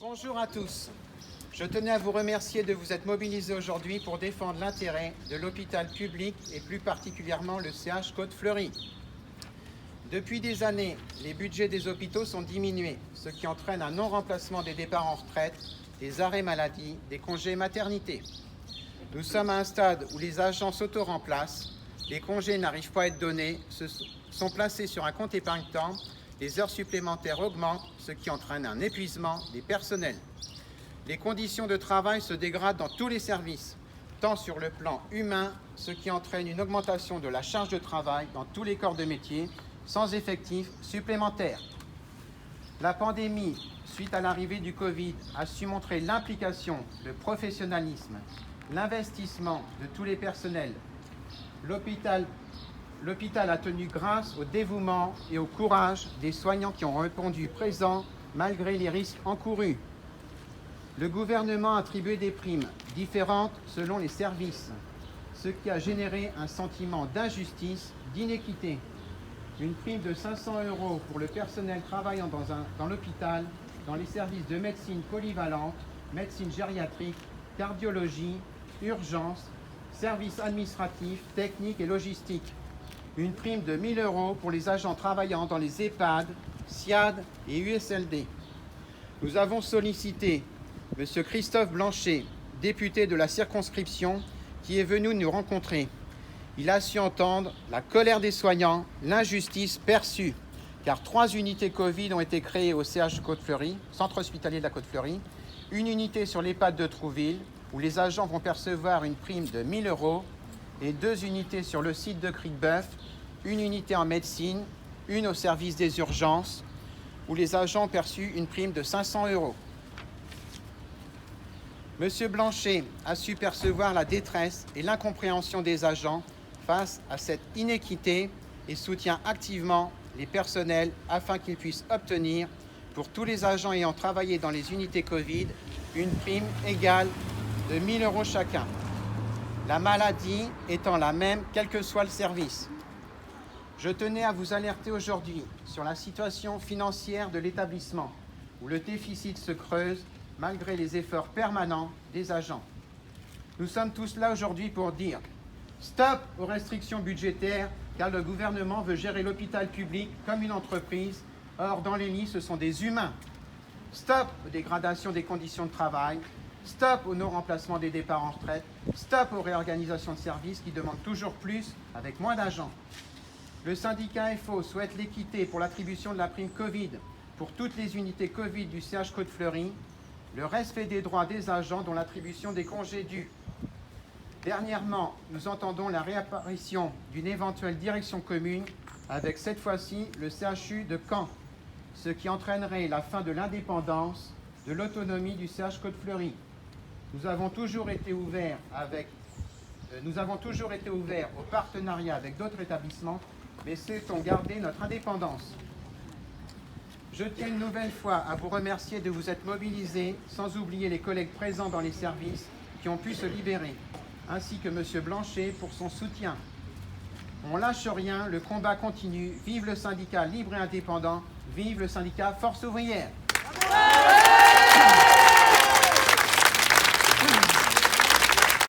Bonjour à tous. Je tenais à vous remercier de vous être mobilisés aujourd'hui pour défendre l'intérêt de l'hôpital public et plus particulièrement le CH Côte-Fleury. Depuis des années, les budgets des hôpitaux sont diminués, ce qui entraîne un non-remplacement des départs en retraite, des arrêts maladie, des congés maternité. Nous sommes à un stade où les agents s'auto-remplacent, les congés n'arrivent pas à être donnés, sont placés sur un compte épargne-temps, les heures supplémentaires augmentent, ce qui entraîne un épuisement des personnels. Les conditions de travail se dégradent dans tous les services, tant sur le plan humain, ce qui entraîne une augmentation de la charge de travail dans tous les corps de métier, sans effectifs supplémentaires. La pandémie, suite à l'arrivée du Covid, a su montrer l'implication, le professionnalisme, l'investissement de tous les personnels. L'hôpital a tenu grâce au dévouement et au courage des soignants qui ont répondu présents malgré les risques encourus. Le gouvernement a attribué des primes différentes selon les services, ce qui a généré un sentiment d'injustice, d'inéquité. Une prime de 500 € pour le personnel travaillant dans l'hôpital, dans les services de médecine polyvalente, médecine gériatrique, cardiologie, urgence, services administratifs, techniques et logistiques. Une prime de 1 000 € pour les agents travaillant dans les EHPAD, SIAD et USLD. Nous avons sollicité M. Christophe Blanchet, député de la circonscription, qui est venu nous rencontrer. Il a su entendre la colère des soignants, l'injustice perçue, car 3 unités Covid ont été créées au CH Côte-Fleury, centre hospitalier de la Côte-Fleury, une unité sur l'EHPAD de Trouville, où les agents vont percevoir une prime de 1 000 € et 2 unités sur le site de Cricbeuf, une unité en médecine, une au service des urgences, où les agents ont perçu une prime de 500 €. M. Blanchet a su percevoir la détresse et l'incompréhension des agents face à cette inéquité et soutient activement les personnels afin qu'ils puissent obtenir, pour tous les agents ayant travaillé dans les unités Covid, une prime égale de 1 000 € chacun. La maladie étant la même quel que soit le service. Je tenais à vous alerter aujourd'hui sur la situation financière de l'établissement, où le déficit se creuse malgré les efforts permanents des agents. Nous sommes tous là aujourd'hui pour dire stop aux restrictions budgétaires, car le gouvernement veut gérer l'hôpital public comme une entreprise. Or, dans les lits, ce sont des humains. Stop aux dégradations des conditions de travail. Stop au non-remplacement des départs en retraite. Stop aux réorganisations de services qui demandent toujours plus avec moins d'agents. Le syndicat FO souhaite l'équité pour l'attribution de la prime Covid pour toutes les unités Covid du CH Côte-Fleury, le respect des droits des agents dont l'attribution des congés dus. Dernièrement, nous entendons la réapparition d'une éventuelle direction commune avec cette fois-ci le CHU de Caen, ce qui entraînerait la fin de l'indépendance, de l'autonomie du CH Côte-Fleury. Nous avons toujours été ouverts au partenariat avec d'autres établissements, mais souhaitons garder notre indépendance. Je tiens une nouvelle fois à vous remercier de vous être mobilisés, sans oublier les collègues présents dans les services qui ont pu se libérer, ainsi que M. Blanchet pour son soutien. On lâche rien, le combat continue. Vive le syndicat libre et indépendant, vive le syndicat Force ouvrière.